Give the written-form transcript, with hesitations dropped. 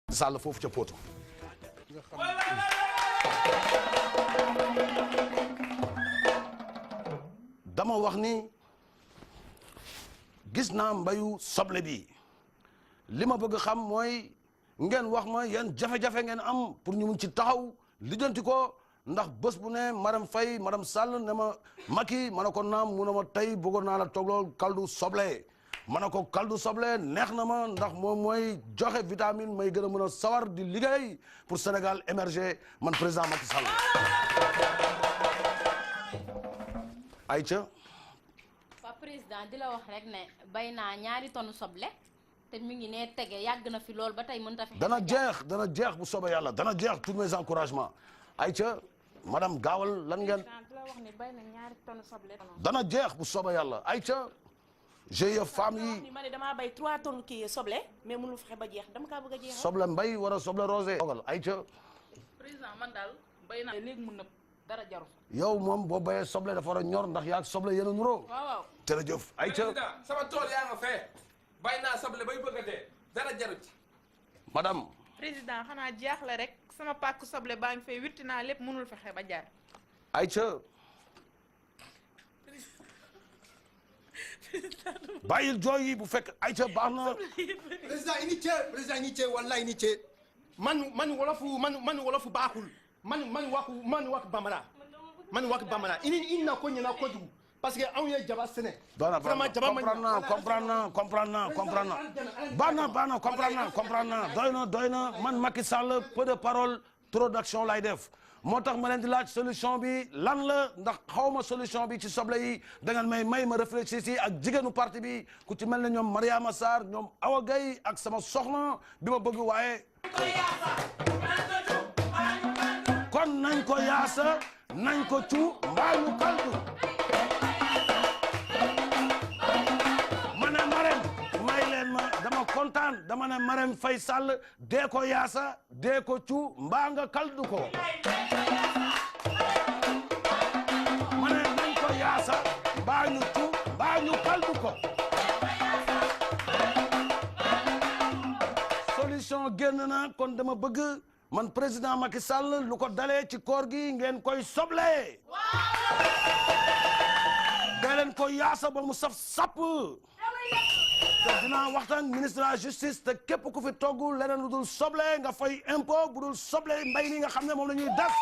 Sall foofu ca poto dama wax ni gis naa mbayu soble bi li ma bëgg xam mooy ngeen wax ma yan jafe-jafe ngeen am pour ñu mun ci taxaw lijjanti ko ndax bés bu ne madame Faye madame Sall ne ma Macky ma ne ko naam mu ne ma tey bëggoon naa la toglool kaldu soble ma ne ko kaldu soble neex na ma ndax moom mooy joxe vitamine may gën a mën a sawar di liggéey pour Sénégal émerger man président Macky Sall. Aïcha. waa président di la wax rek ne bay naa ñaari tonnes soble te mi ngi ne tege yàgg na fi lool ba tey mënut a fi. dana jeex bu soobee yàlla dana jeex tous mes encouragements Aïcha madame gaawal lan ngeen. di la wax ne bay na ñaari tonnes soble. dana jeex bu soobee yàlla Aïcha. GIE femmes yi ma ne damaa bay 3 tonnes kii soble mais mënul fexe ba jeex dama kaa bëgg a jeex. soble mbay wala soble rosé. Aïcha. président man daal bay naa léegi mun na dara jaru. yow moom boo bayee soble dafa war a ñor ndax yaa soble yéen a nuroo. waaw waaw. jërëjëf Aïcha. président sama tool yaa nga fee bay naa soble bay bëgg a dee dara jaru ci. madame. président xanaa jaaxle rek sama pàkk soble baa ngi fay witti naa lépp mënul fexe ba jaar. Aïcha. bàyyil jooy yi bu fekk Aïcha baax na. président initié wallahi initié man wolofu baaxul man wax bambara ini na ko ɲɛna kojugu parce que anw ye jaba sɛnɛ vraiment comprendre naa baax na comprendre naa doy na man Macky Sall peu de parole trop d'action lay def moo tax ma leen di laaj solution bi lan la ndax xawma solution bi ci soble yi da ngeen may ma réfléchir si ak jigéenu parti bi ku ci mel ne ñoom Mariama Sarr ñoom Awa Gaye ak sama soxna bi ma bëgg waaye kon nañ ko yaasa nañ ko cu mbaa ñu kaldu ma ne Marème may leen ma dama kontaan dama ne Marème Faye Sall dee ko yaasa dee ko cu mbaa nga kaldu ko ma ne nañ ko yaasa mbaa ñu cu mbaa ñu kaldu ko solution génn na kon dama bëgg man président Macky Sall lu ko dalee ci koor gi ngeen koy soble dee leen ko yaasa ba mu saf sapp te dinaa waxtaan ministre de la justice te képp ku fi togg leneen lu dul soble nga fay impôt bu dul soble mbay mi nga xam ne moom la ñuy def